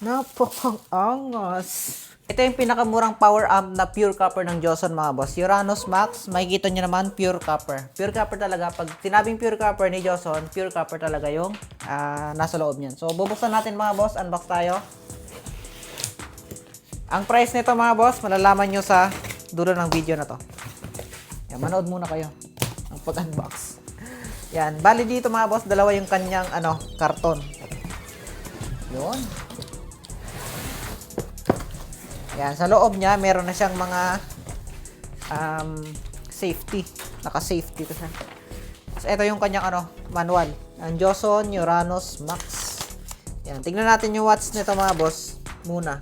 Napakang-angas. Ito yung pinakamurang power amp na pure copper ng Joson mga boss. Uranus Max, makikita nyo naman pure copper. Pure copper talaga. Pag sinabing pure copper ni Joson, pure copper talaga yung nasa loob niyan. So, bubuksan natin mga boss. Unbox tayo. Ang price nito mga boss, malalaman nyo sa dulo ng video na to. Yan, manood muna kayo ng pag-unbox. Yan, bali dito mga boss, dalawa yung kanyang karton. Yun. Yan, sa loob niya, meron na siyang mga safety. Naka-safety to siya. So, ito yung kanyang manual. Ang Joson Uranus Max. Yan, tingnan natin yung watts nito mga boss muna.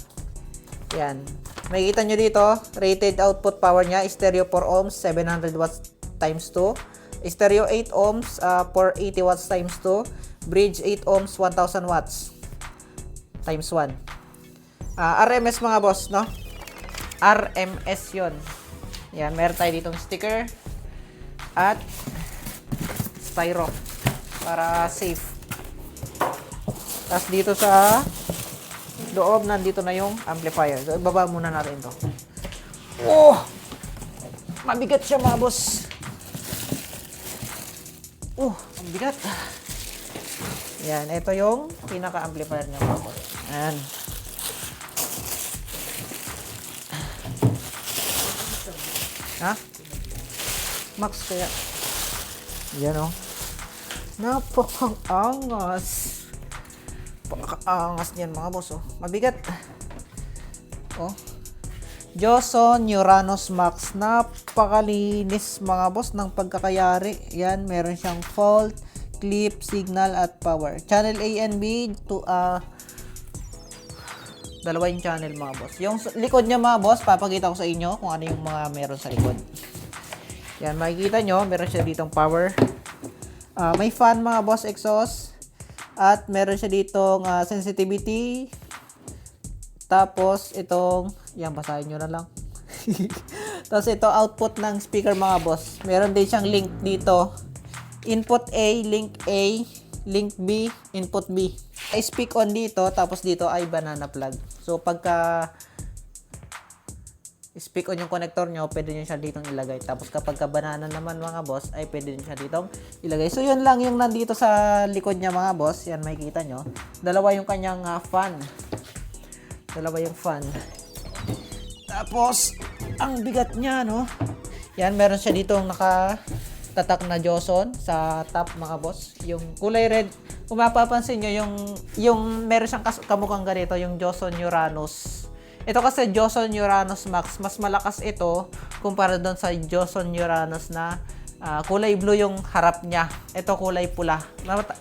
Yan. Makikita nyo dito, rated output power niya, stereo 4 ohms, 700 watts times 2. Stereo 8 ohms, 480 watts times 2. Bridge 8 ohms, 1000 watts times 1. RMS mga boss, no? RMS yun. Yan, meron tayo ditong sticker at styro para safe. Tapos dito sa loob, nandito na yung amplifier. So, ibaba muna natin to. Oh! Mabigat siya mga boss. Oh, ang bigat. Yan, ito yung pinaka-amplifier niya mga boss. Yan. Ha? Max kaya. Yan oh. Napakang-angas. Pakaangas niyan mga boss oh. Mabigat. Oh. Joson Uranus Max. Napakalinis mga boss ng pagkakayari. Yan, meron siyang fault, clip, signal at power. Channel A and B to dalawa yung channel mga boss. Yung likod niya mga boss, papakita ko sa inyo kung ano yung mga meron sa likod. Yan, makikita nyo, meron siya ditong power. May fan mga boss, exhaust. At meron siya ditong sensitivity. Tapos itong, yan, basahin nyo na lang. Tapos ito, output ng speaker mga boss. Meron din siyang link dito. Input A, link B, input B. I speak on dito, tapos dito ay banana plug. So pagka speak on yung connector nyo, pwede nyo siya ditong ilagay. Tapos kapag banana naman mga boss, ay pwede nyo siya ditong ilagay. So yun lang yung nandito sa likod niya mga boss. Yan, makikita nyo. Dalawa yung kanyang fan. Dalawa yung fan. Tapos, ang bigat niya, no? Yan, meron siya ditong nakatatak na Joson sa top mga boss. Yung kulay red, kung mapapansin nyo, yung meron siyang kamukhang ganito, yung Joson Uranus. Ito kasi Joson Uranus Max, mas malakas ito kumpara doon sa Joson Uranus na kulay blue yung harap niya. Ito kulay pula.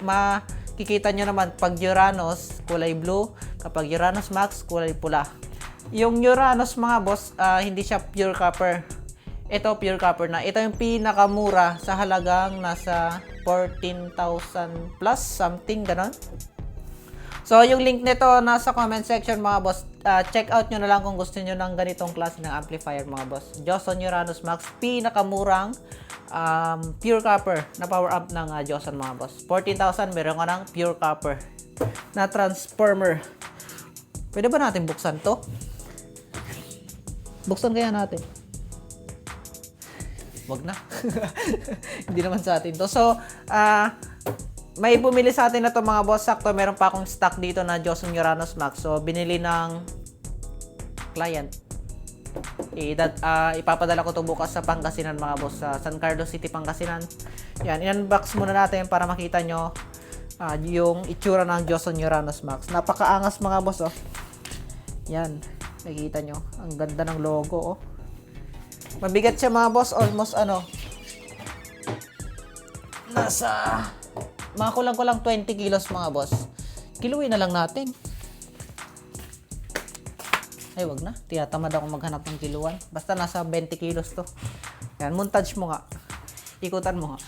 Makikita nyo naman pag Uranus, kulay blue. Kapag Uranus Max, kulay pula. Yung Uranus mga boss, hindi siya pure copper. Ito pure copper na. Ito yung pinakamura sa halagang nasa 14,000 plus something, ganon. So, yung link nito nasa comment section mga boss. Check out nyo na lang kung gusto nyo ng ganitong klase ng amplifier mga boss. Joson Uranus Max, pinakamurang pure copper na power amp ng Joson mga boss. 14,000, meron ka ng pure copper na transformer. Pwede ba natin buksan to? Buksan kaya natin. Wag na. Hindi naman sa atin to. So, may bumili sa atin na to mga boss. Sakto, meron pa akong stock dito na Joson Uranus Max. So, binili ng client. Ipapadala ko to bukas sa Pangasinan mga boss. Sa San Carlos City, Pangasinan. Yan, in-unbox muna natin para makita nyo yung itsura ng Joson Uranus Max. Napakaangas mga boss oh. Yan, nakikita nyo. Ang ganda ng logo oh. Mabigat siya mga boss. Almost nasa mga kulang-kulang 20 kilos mga boss. Kiluin na lang natin. Ay, wag na. Tinatamad ako maghanap ng kiluan. Basta nasa 20 kilos to. Yan, montage mo nga. Ikutan mo nga.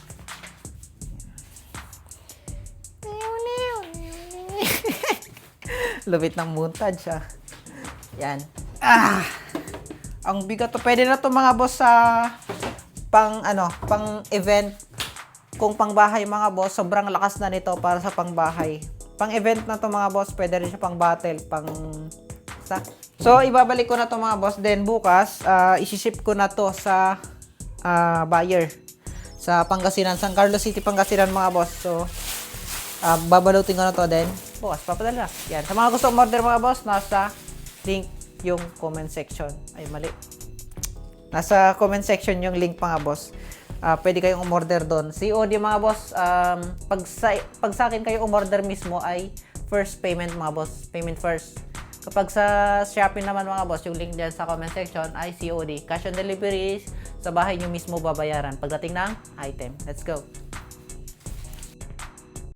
Lupit ng montage ah. Yan. Ang bigat to. Pwede na to mga boss sa pang event. Kung pangbahay mga boss, sobrang lakas na nito para sa pangbahay. pang event na to mga boss. Pwede rin siya pang battle, pang sa. So, ibabalik ko na to mga boss. Then, bukas, isi-ship ko na to sa buyer. Sa Pangasinan, San Carlos City, Pangasinan mga boss. So, babalutin ko na to. Then, bukas, papadala. Yan. Sa mga gusto umorder mga boss, nasa link yung comment section. Ay, mali. Nasa comment section yung link mga boss. Pwede kayong umorder doon. COD mga boss, pag sa akin kayo umorder mismo ay first payment mga boss. Payment first. Kapag sa Shopee naman mga boss, yung link dyan sa comment section ay COD. Cash on delivery, sa bahay nyo mismo babayaran pagdating ng item. Let's go!